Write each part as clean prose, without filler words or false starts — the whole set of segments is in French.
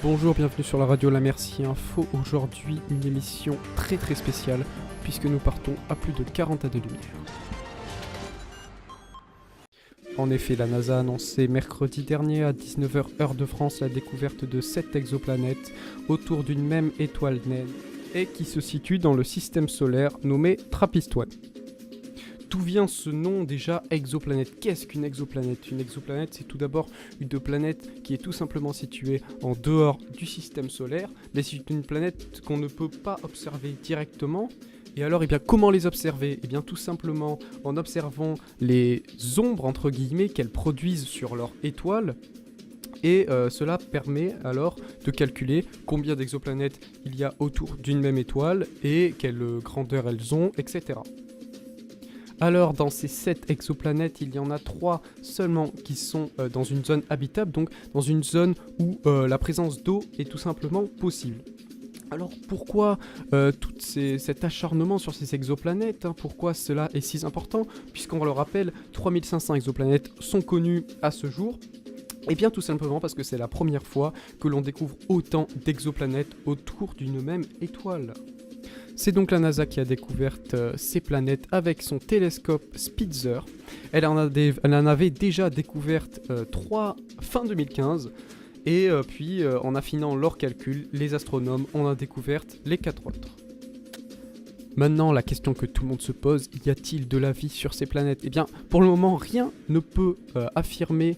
Bonjour, bienvenue sur la radio La Merci Info. Aujourd'hui, une émission très spéciale puisque nous partons à plus de 40 années-lumière. En effet, la NASA a annoncé mercredi dernier à 19h heure de France la découverte de 7 exoplanètes autour d'une même étoile naine et qui se situe dans le système solaire nommé TRAPPIST-1. D'où vient ce nom déjà exoplanète? Qu'est-ce qu'une exoplanète? Une exoplanète, c'est tout d'abord une planète qui est tout simplement située en dehors du système solaire, mais c'est une planète qu'on ne peut pas observer directement. Et alors, comment les observer? Tout simplement en observant les ombres, entre guillemets, qu'elles produisent sur leur étoile. Et cela permet alors de calculer combien d'exoplanètes il y a autour d'une même étoile et quelle grandeur elles ont, etc. Alors, dans ces 7 exoplanètes, il y en a 3 seulement qui sont dans une zone habitable, donc dans une zone où la présence d'eau est tout simplement possible. Alors pourquoi tout cet acharnement sur ces exoplanètes, pourquoi cela est si important? Puisqu'on le rappelle, 3500 exoplanètes sont connues à ce jour. Et bien tout simplement parce que c'est la première fois que l'on découvre autant d'exoplanètes autour d'une même étoile. C'est donc la NASA qui a découvert ces planètes avec son télescope Spitzer. Elle en avait déjà découvertes 3 fin 2015. Et puis, en affinant leurs calculs, les astronomes en ont découvert les 4 autres. Maintenant, la question que tout le monde se pose, y a-t-il de la vie sur ces planètes? Eh bien, pour le moment, rien ne peut affirmer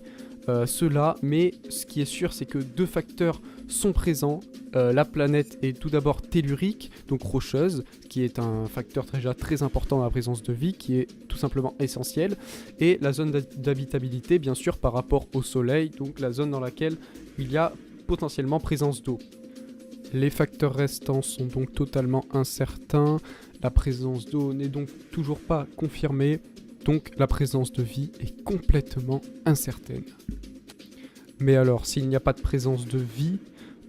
cela, mais ce qui est sûr, c'est que 2 facteurs sont présents. La planète est tout d'abord tellurique, donc rocheuse, qui est un facteur déjà très important dans la présence de vie, qui est tout simplement essentiel, et la zone d'habitabilité, bien sûr, par rapport au Soleil, donc la zone dans laquelle il y a potentiellement présence d'eau. Les facteurs restants sont donc totalement incertains, la présence d'eau n'est donc toujours pas confirmée, donc la présence de vie est complètement incertaine. Mais alors, s'il n'y a pas de présence de vie,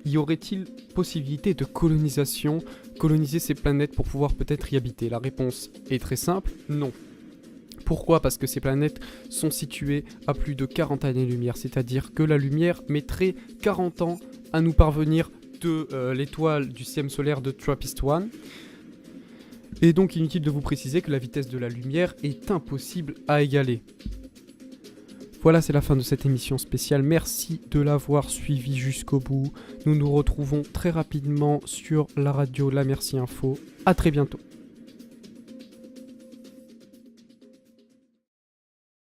y aurait-il possibilité de coloniser ces planètes pour pouvoir peut-être y habiter? La réponse est très simple, non. Pourquoi? Parce que ces planètes sont situées à plus de 40 années-lumière, c'est-à-dire que la lumière mettrait 40 ans à nous parvenir de l'étoile du système solaire de TRAPPIST-1. Et donc inutile de vous préciser que la vitesse de la lumière est impossible à égaler. Voilà, c'est la fin de cette émission spéciale. Merci de l'avoir suivi jusqu'au bout. Nous nous retrouvons très rapidement sur la radio La Merci Info. À très bientôt.